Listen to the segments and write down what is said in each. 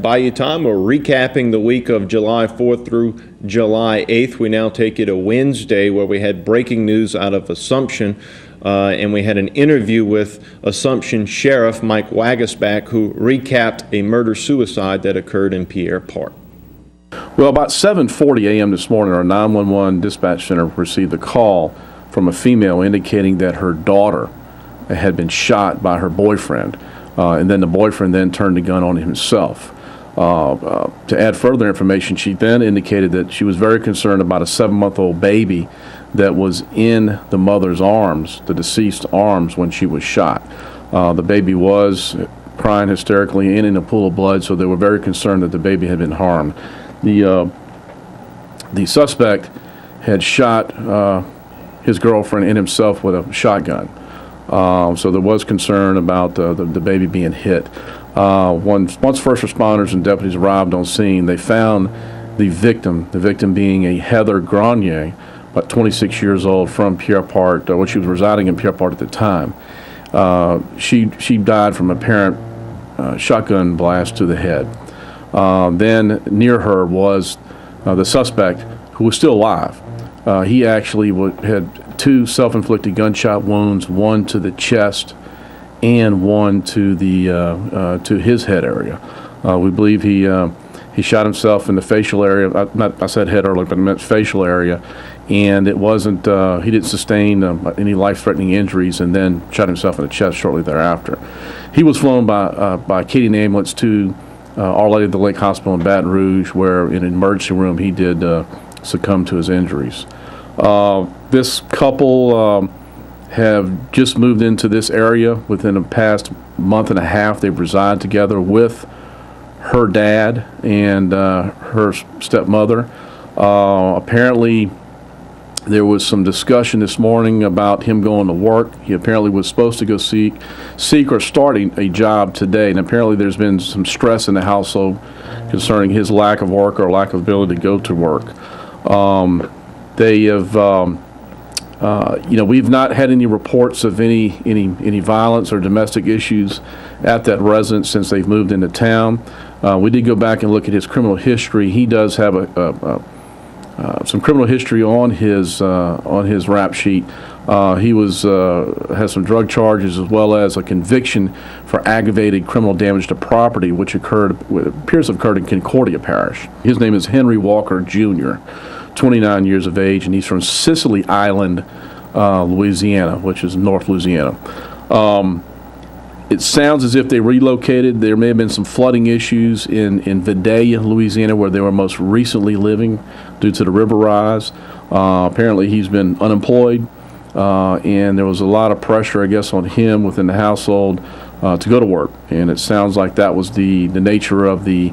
Bayou time, we're recapping the week of July 4th through July 8th. We now take it to Wednesday, where we had breaking news out of Assumption, and we had an interview with Assumption Sheriff Mike Wagasback, who recapped a murder-suicide that occurred in Pierre Park. Well, about 7:40 a.m. this morning, our 911 dispatch center received a call from a female indicating that her daughter had been shot by her boyfriend, and then the boyfriend then turned the gun on himself. To add further information, she then indicated that she was very concerned about a 7-month-old baby that was in the mother's arms, the deceased's arms, when she was shot. The baby was crying hysterically and in a pool of blood, so they were very concerned that the baby had been harmed. The suspect had shot his girlfriend and himself with a shotgun. So there was concern about the baby being hit. Once first responders and deputies arrived on scene, they found the victim being a Heather Grenier, about 26 years old, from Pierre Part, where she was residing in Pierre Part at the time. She died from apparent shotgun blast to the head. Then near her was the suspect, who was still alive. He actually had 2 self-inflicted gunshot wounds, one to the chest and one to his head area. We believe he shot himself in the facial area. I said head earlier, but I meant facial area, and it wasn't. He didn't sustain any life-threatening injuries, and then shot himself in the chest shortly thereafter. He was flown by Katy ambulance to Our Lady of the Lake Hospital in Baton Rouge, where in an emergency room he did succumb to his injuries. This couple have just moved into this area within the past month and a half. They've resided together with her dad and her stepmother. Apparently, there was some discussion this morning about him going to work. He apparently was supposed to go seek or starting a job today, and apparently there's been some stress in the household concerning his lack of work or lack of ability to go to work. They have, we've not had any reports of any violence or domestic issues at that residence since they've moved into town. We did go back and look at his criminal history. He does have some criminal history on his rap sheet. He has some drug charges as well as a conviction for aggravated criminal damage to property, which appears to have occurred in Concordia Parish. His name is Henry Walker Jr., 29 years of age, and he's from Sicily Island, Louisiana, which is North Louisiana. It sounds as if they relocated. There may have been some flooding issues in Vidalia, Louisiana, where they were most recently living due to the river rise. Apparently he's been unemployed, and there was a lot of pressure, I guess, on him within the household to go to work. And it sounds like that was the nature of the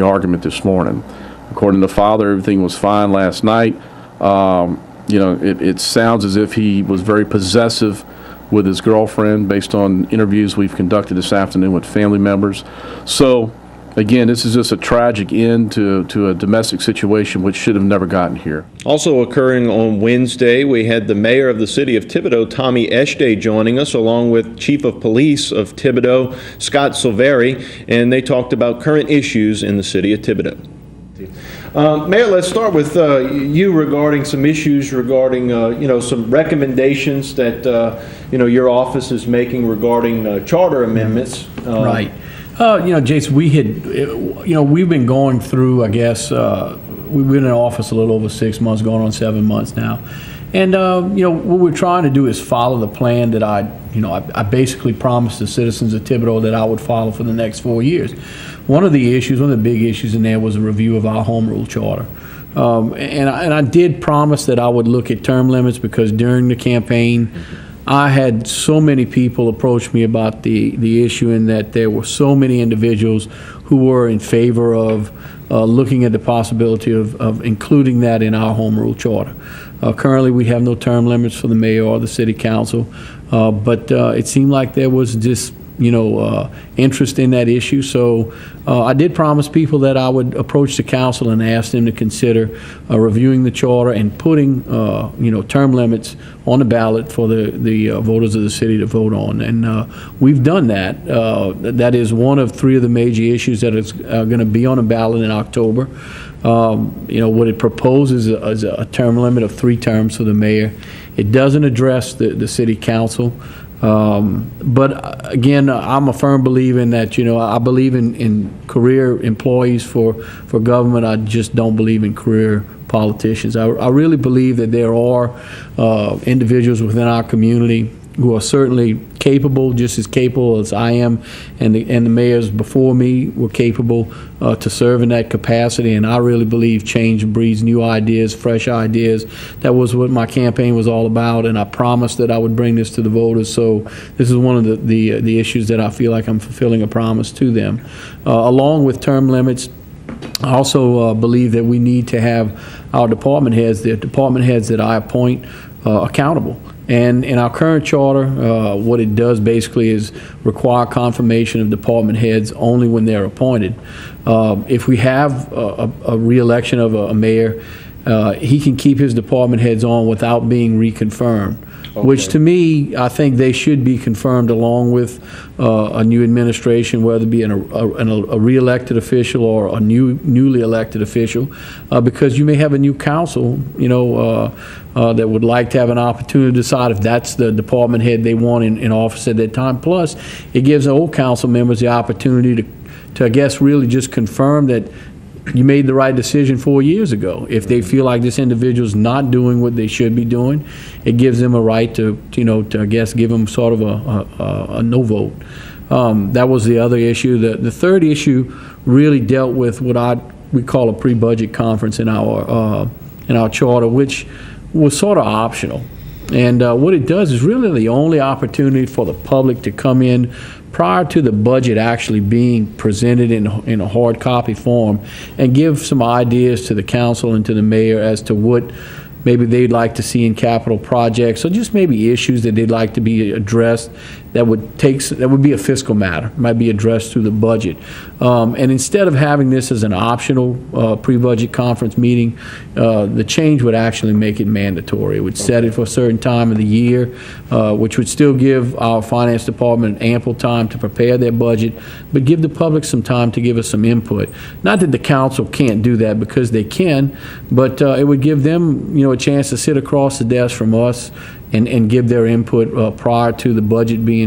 argument this morning. According to the father, everything was fine last night. It sounds as if he was very possessive with his girlfriend based on interviews we've conducted this afternoon with family members. So, again, this is just a tragic end to a domestic situation which should have never gotten here. Also occurring on Wednesday, we had the mayor of the city of Thibodaux, Tommy Eschete, joining us, along with Chief of Police of Thibodaux, Scott Silverii, and they talked about current issues in the city of Thibodaux. Mayor, let's start with you regarding some issues regarding, some recommendations that, your office is making regarding charter amendments. Right. Jason, we've been going through, I guess, we've been in office a little over 6 months, going on 7 months now. And, what we're trying to do is follow the plan that I basically promised the citizens of Thibodaux that I would follow for the next 4 years. One of the big issues in there was a review of our home rule charter. And I did promise that I would look at term limits, because during the campaign, I had so many people approach me about the issue, and that there were so many individuals who were in favor of looking at the possibility of including that in our home rule charter. Currently, we have no term limits for the mayor or the city council, but it seemed like there was this interest in that issue. So I did promise people that I would approach the council and ask them to consider reviewing the charter and putting, term limits on the ballot for the voters of the city to vote on. And we've done that. That is one of three of the major issues that is going to be on the ballot in October. What it proposes is a term limit of 3 terms for the mayor. It doesn't address the city council. But again, I'm a firm believer in that, I believe in career employees for government. I just don't believe in career politicians. I really believe that there are individuals within our community who are certainly capable, just as capable as I am, and the mayors before me were capable to serve in that capacity. And I really believe change breeds new ideas, fresh ideas. That was what my campaign was all about, and I promised that I would bring this to the voters. So this is one of the issues that I feel like I'm fulfilling a promise to them. Along with term limits, I also believe that we need to have our department heads, the department heads that I appoint, accountable. And in our current charter, what it does basically is require confirmation of department heads only when they're appointed. If we have a re-election of a mayor, he can keep his department heads on without being reconfirmed. Okay. Which to me, I think they should be confirmed along with a new administration, whether it be a re-elected official or a newly elected official, because you may have a new council, that would like to have an opportunity to decide if that's the department head they want in office at that time. Plus, it gives the old council members the opportunity to I guess, really just confirm that you made the right decision 4 years ago. If they feel like this individual's not doing what they should be doing, it gives them a right to I guess, give them sort of a no vote. That was the other issue. The third issue really dealt with what we call a pre-budget conference in our charter, which was sort of optional. And what it does is really the only opportunity for the public to come in prior to the budget actually being presented in a hard copy form and give some ideas to the council and to the mayor as to what maybe they'd like to see in capital projects, or just maybe issues that they'd like to be addressed that would be a fiscal matter, might be addressed through the budget. And instead of having this as an optional pre-budget conference meeting, the change would actually make it mandatory. It would set it for a certain time of the year, which would still give our finance department ample time to prepare their budget, but give the public some time to give us some input. Not that the council can't do that, because they can, but it would give them, a chance to sit across the desk from us and give their input prior to the budget being,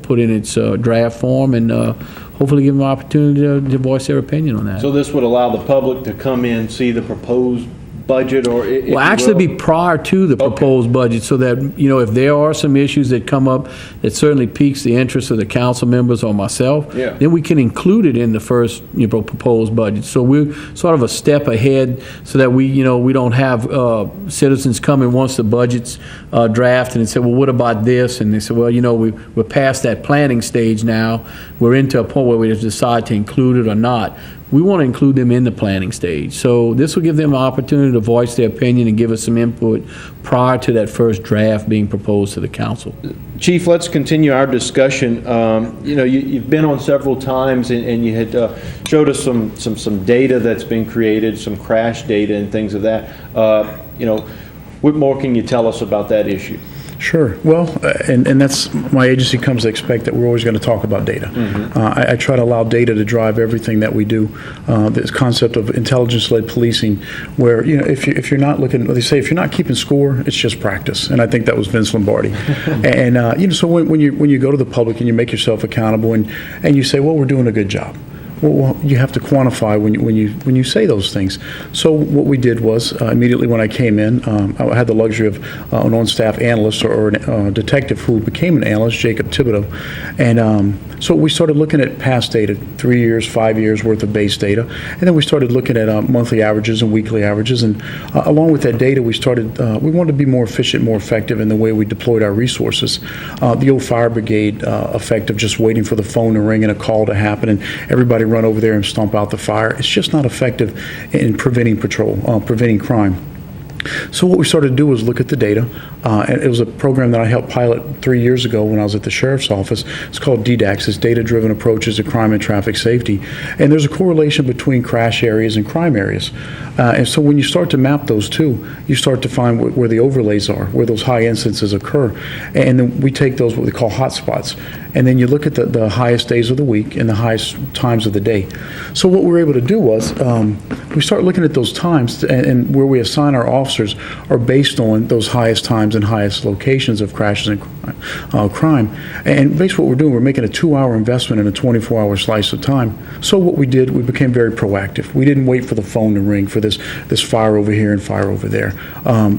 put in its draft form, and hopefully give them an opportunity to voice their opinion on that. So this would allow the public to come in, see the proposed budget, or well, actually be prior to the proposed budget, so that if there are some issues that come up that certainly piques the interest of the council members or myself, then we can include it in the first proposed budget. So we're sort of a step ahead, so that we don't have citizens come in once the budget's drafted and say, well, what about this? And they say, well, we're past that planning stage now. We're into a point where we have to decide to include it or not. We want to include them in the planning stage. So this will give them an opportunity to voice their opinion and give us some input prior to that first draft being proposed to the council. Chief, let's continue our discussion. You've been on several times, and you had showed us some data that's been created, some crash data and things of that. What more can you tell us about that issue? Sure. Well, and that's, my agency comes to expect that we're always going to talk about data. Mm-hmm. I try to allow data to drive everything that we do. This concept of intelligence-led policing, where if you're not looking, they say if you're not keeping score, it's just practice. And I think that was Vince Lombardi. And so when you go to the public and you make yourself accountable and you say, well, we're doing a good job. Well, you have to quantify when you say those things. So what we did was immediately when I came in, I had the luxury of an on-staff analyst or a detective who became an analyst, Jacob Thibodaux, and so we started looking at past data, 3 years, 5 years worth of base data, and then we started looking at monthly averages and weekly averages, and along with that data, we wanted to be more efficient, more effective in the way we deployed our resources. The old fire brigade effect of just waiting for the phone to ring and a call to happen, and everybody run over there and stomp out the fire. It's just not effective in preventing crime. So what we started to do was look at the data, and it was a program that I helped pilot 3 years ago when I was at the sheriff's office. It's called DDAX, it's Data-Driven Approaches to Crime and Traffic Safety, and there's a correlation between crash areas and crime areas. And so when you start to map those two, you start to find where the overlays are, where those high instances occur, and then we take those, what we call hotspots, and then you look at the highest days of the week and the highest times of the day. So what we were able to do was we start looking at those times, and where we assign our officers are based on those highest times and highest locations of crashes and crime. And basically what we're doing, we're making a 2-hour investment in a 24-hour slice of time. So what we did, we became very proactive. We didn't wait for the phone to ring for this fire over here and fire over there.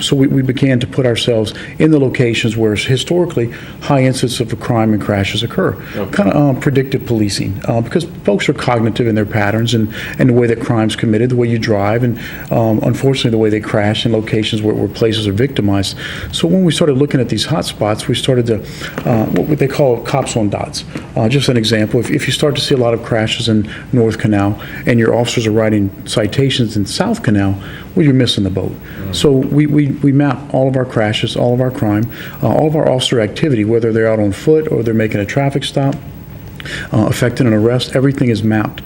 So we began to put ourselves in the locations where historically high incidents of crime and crashes occur. Okay. Kind of predictive policing, because folks are cognitive in their patterns and the way that crime's committed, the way you drive, and unfortunately the way they crash in locations where places are victimized. So when we started looking at these hot spots, we started to, what they call cops on dots. Just an example, if you start to see a lot of crashes in North Canal and your officers are writing citations in South Canal, well, you're missing the boat. So we map all of our crashes, all of our crime, all of our officer activity, whether they're out on foot or they're making a traffic stop, affecting an arrest, everything is mapped.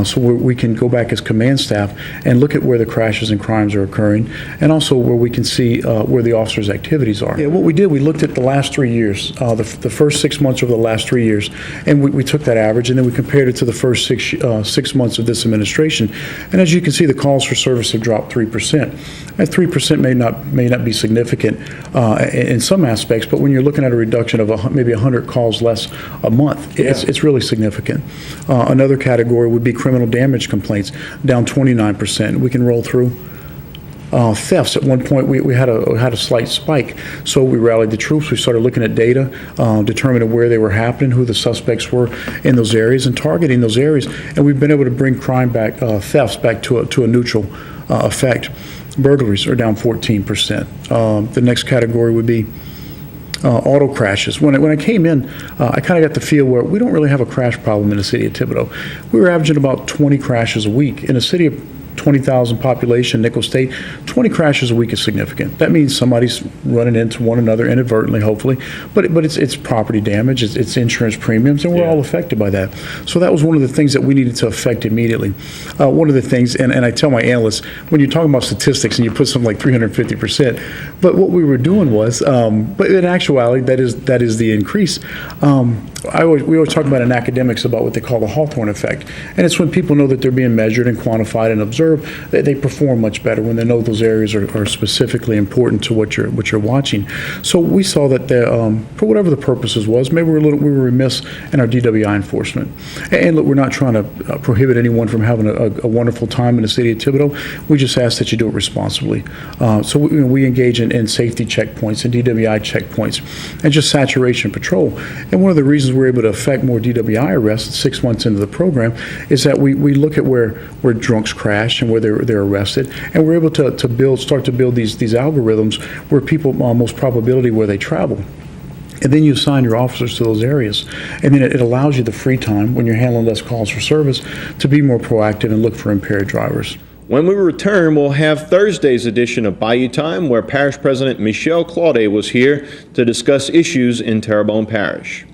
So we can go back as command staff and look at where the crashes and crimes are occurring, and also where we can see where the officers' activities are. Yeah, what we did, we looked at the last 3 years, the first 6 months of the last 3 years, and we took that average, and then we compared it to the first six months of this administration. And as you can see, the calls for service have dropped 3%. That 3% may not be significant in some aspects, but when you're looking at a reduction of maybe 100 calls less a month, it's really significant. Another category would be criminal damage complaints, down 29%. We can roll through thefts. At one point, we had a slight spike, so we rallied the troops. We started looking at data, determining where they were happening, who the suspects were in those areas, and targeting those areas. And we've been able to bring crime back, thefts back to a neutral effect. Burglaries are down 14%. The next category would be auto crashes. When I came in, I kind of got the feel where we don't really have a crash problem in the city of Thibodaux. We were averaging about 20 crashes a week. In a city of 20,000 population, Nickel State, 20 crashes a week is significant. That means somebody's running into one another inadvertently, hopefully, but it's property damage, it's insurance premiums, and we're all affected by that. So that was one of the things that we needed to affect immediately. One of the things, and I tell my analysts, when you're talking about statistics and you put something like 350%, but what we were doing was, but in actuality, that is the increase. We always talk about in academics about what they call the Hawthorne effect, and it's when people know that they're being measured and quantified and observed, they perform much better when they know those areas are specifically important to what you're watching. So we saw that for whatever the purposes was, maybe we were remiss in our DWI enforcement. And look, we're not trying to prohibit anyone from having a wonderful time in the city of Thibodaux. We just ask that you do it responsibly. So we engage in safety checkpoints and DWI checkpoints and just saturation patrol. And one of the reasons we're able to affect more DWI arrests 6 months into the program is that we look at where drunks crash and where they're arrested, and we're able to start to build these algorithms where people most probability where they travel. And then you assign your officers to those areas. And then it allows you the free time when you're handling less calls for service to be more proactive and look for impaired drivers. When we return, we'll have Thursday's edition of Bayou Time, where Parish President Michelle Claudet was here to discuss issues in Terrebonne Parish.